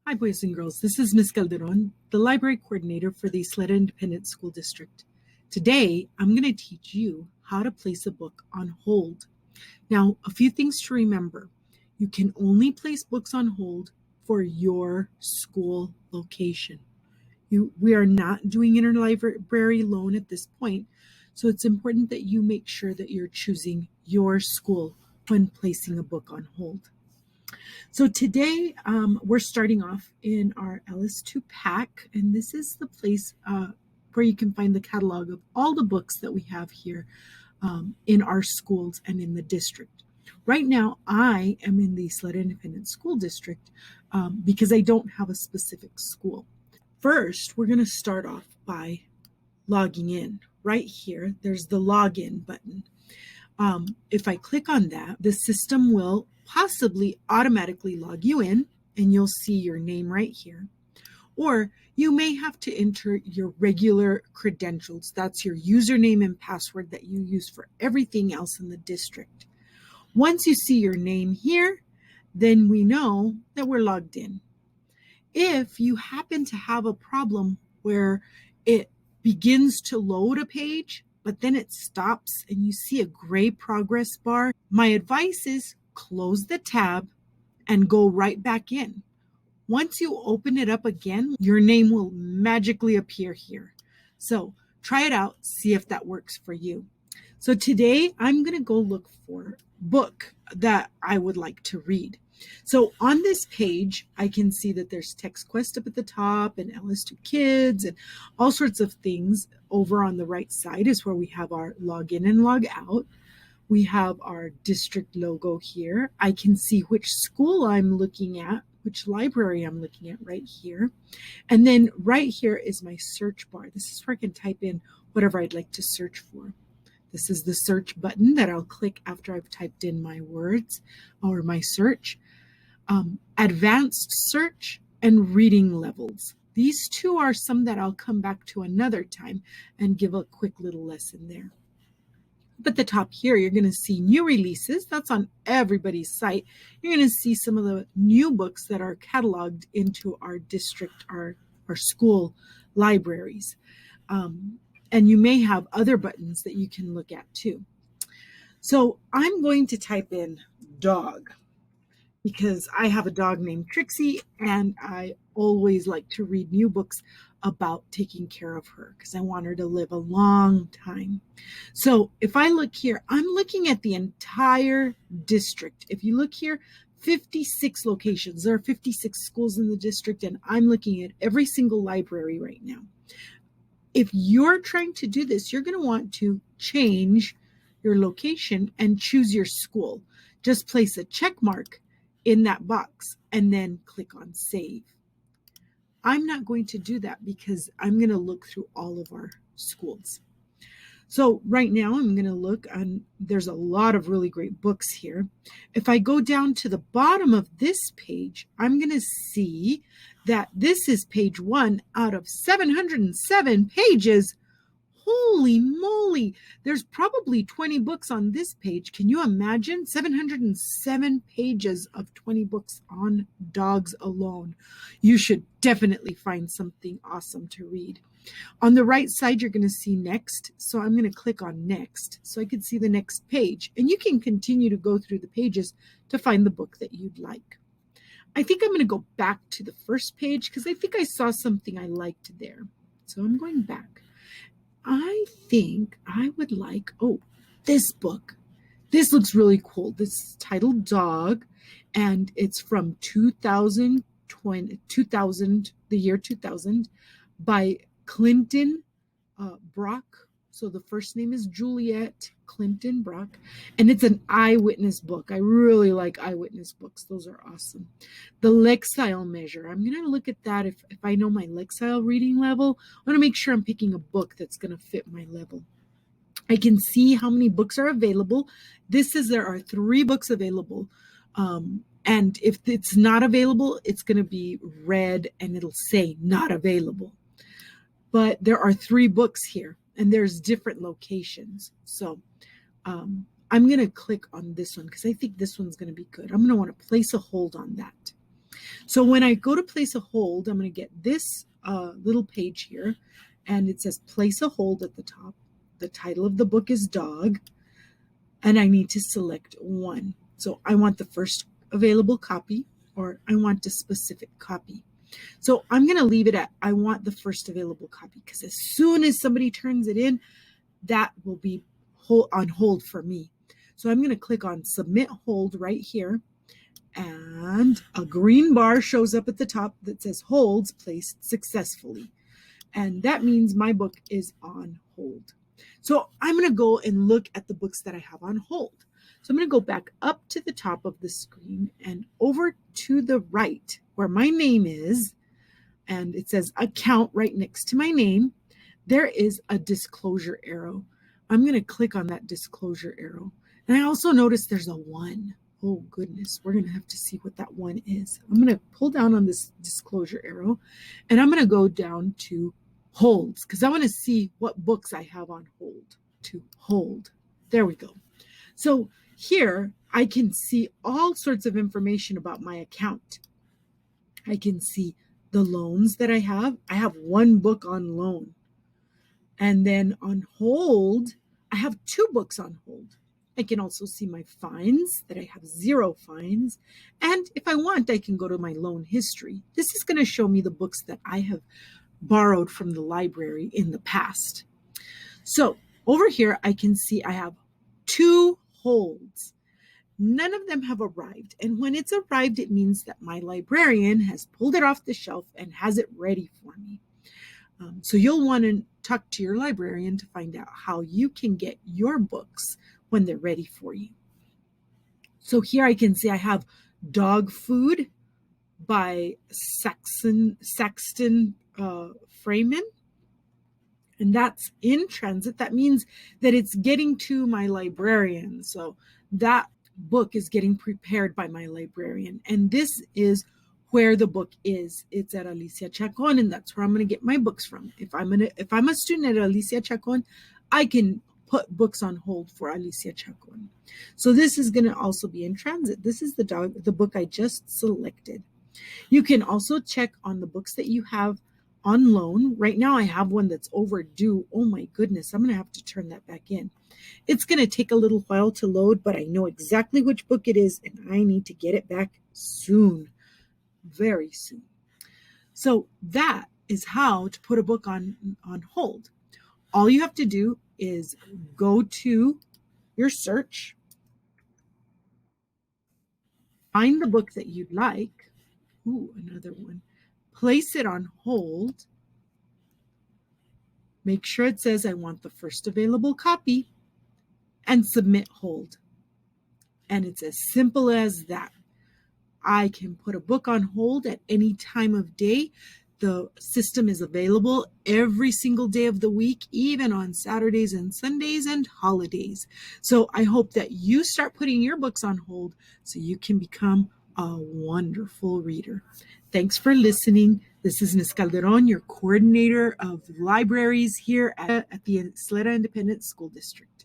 Hi, boys and girls. This is Ms. Calderon, the library coordinator for the Isleta Independent School District. Today, I'm going to teach you how to place a book on hold. Now, a few things to remember. You can only place books on hold for your school location. We are not doing interlibrary loan at this point, so it's important that you make sure that you're choosing your school when placing a book on hold. So today we're starting off in our LS2 pack, and this is the place where you can find the catalog of all the books that we have here in our schools and in the district. Right now, I am in the Isleta Independent School District because I don't have a specific school. First, we're going to start off by logging in. Right here, there's the login button. If I click on that, the system will possibly automatically log you in, and you'll see your name right here. Or you may have to enter your regular credentials. That's your username and password that you use for everything else in the district. Once you see your name here, then we know that we're logged in. If you happen to have a problem where it begins to load a page, but then it stops and you see a gray progress bar, my advice is close the tab and go right back in. Once you open it up again, your name will magically appear here. So try it out, see if that works for you. So today I'm going to go look for a book that I would like to read. So on this page, I can see that there's Text Quest up at the top and LS2 Kids and all sorts of things. Over on the right side is where we have our log in and log out. We have our district logo here. I can see which school I'm looking at, which library I'm looking at right here. And then right here is my search bar. This is where I can type in whatever I'd like to search for. This is the search button that I'll click after I've typed in my words or my search. Advanced search and reading levels. These two are some that I'll come back to another time and give a quick little lesson there. Up at the top here, you're going to see new releases. That's on everybody's site. You're going to see some of the new books that are cataloged into our district, our school libraries. And you may have other buttons that you can look at too. So I'm going to type in dog, because I have a dog named Trixie, and I always like to read new books about taking care of her because I want her to live a long time. So if I look here, I'm looking at the entire district. If you look here, 56 locations. There are 56 schools in the district, and I'm looking at every single library right now. If you're trying to do this, you're going to want to change your location and choose your school. Just place a check mark in that box and then click on save. I'm not going to do that because I'm going to look through all of our schools. So right now I'm going to look, and there's a lot of really great books here. If I go down to the bottom of this page, I'm going to see that this is page 1 out of 707 pages. Holy moly, there's probably 20 books on this page. Can you imagine? 707 pages of 20 books on dogs alone. You should definitely find something awesome to read. On the right side, you're going to see next. So I'm going to click on next so I can see the next page. And you can continue to go through the pages to find the book that you'd like. I think I'm going to go back to the first page because I think I saw something I liked there. So I'm going back. I think I would like, this book. This looks really cool. This is titled Dog, and it's from 2000, the year 2000, by Clinton Brock. So the first name is Juliet Clinton Brock, and it's an eyewitness book. I really like eyewitness books. Those are awesome. The Lexile measure. I'm going to look at that. If I know my Lexile reading level, I want to make sure I'm picking a book that's going to fit my level. I can see how many books are available. This says there are 3 books available. And if it's not available, it's going to be red and it'll say not available. But there are 3 books here, and there's different locations. So I'm going to click on this one because I think this one's going to be good. I'm going to want to place a hold on that. So when I go to place a hold, I'm going to get this little page here, and it says place a hold at the top. The title of the book is Dog, and I need to select one. So I want the first available copy, or I want a specific copy. So I'm going to leave it at I want the first available copy, because as soon as somebody turns it in, that will be on hold for me. So I'm going to click on Submit Hold right here, and a green bar shows up at the top that says Holds placed successfully. And that means my book is on hold. So I'm going to go and look at the books that I have on hold. So I'm going to go back up to the top of the screen and over to the right where my name is, and it says account right next to my name. There is a disclosure arrow. I'm going to click on that disclosure arrow. And I also notice there's a 1. Oh goodness, we're going to have to see what that 1 is. I'm going to pull down on this disclosure arrow, and I'm going to go down to holds, because I want to see what books I have on hold. To hold. There we go. So here I can see all sorts of information about my account. I can see the loans that I have. I have 1 book on loan. And then on hold, I have 2 books on hold. I can also see my fines, that I have 0 fines. And if I want, I can go to my loan history. This is going to show me the books that I have borrowed from the library in the past. So over here, I can see I have 2 holds. None of them have arrived. And when it's arrived, it means that my librarian has pulled it off the shelf and has it ready for me. So you'll want to talk to your librarian to find out how you can get your books when they're ready for you. So here I can see I have Dog Food by Saxton Freeman, and that's in transit. That means that it's getting to my librarian. So that book is getting prepared by my librarian, and this is where the book is. It's at Alicia Chacon, and that's where I'm going to get my books from. If I'm a student at Alicia Chacon, I can put books on hold for Alicia Chacon. So this is going to also be in transit. This is the book I just selected. You can also check on the books that you have on loan. Right now I have one that's overdue. Oh my goodness, I'm going to have to turn that back in. It's going to take a little while to load, but I know exactly which book it is, and I need to get it back soon. Very soon. So that is how to put a book on hold. All you have to do is go to your search, find the book that you'd like. Ooh, another one. Place it on hold. Make sure it says I want the first available copy, and submit hold. And it's as simple as that. I can put a book on hold at any time of day. The system is available every single day of the week, even on Saturdays and Sundays and holidays. So I hope that you start putting your books on hold so you can become a wonderful reader. Thanks for listening. This is Ms. Calderon, your coordinator of libraries here at the Isleta Independent School District.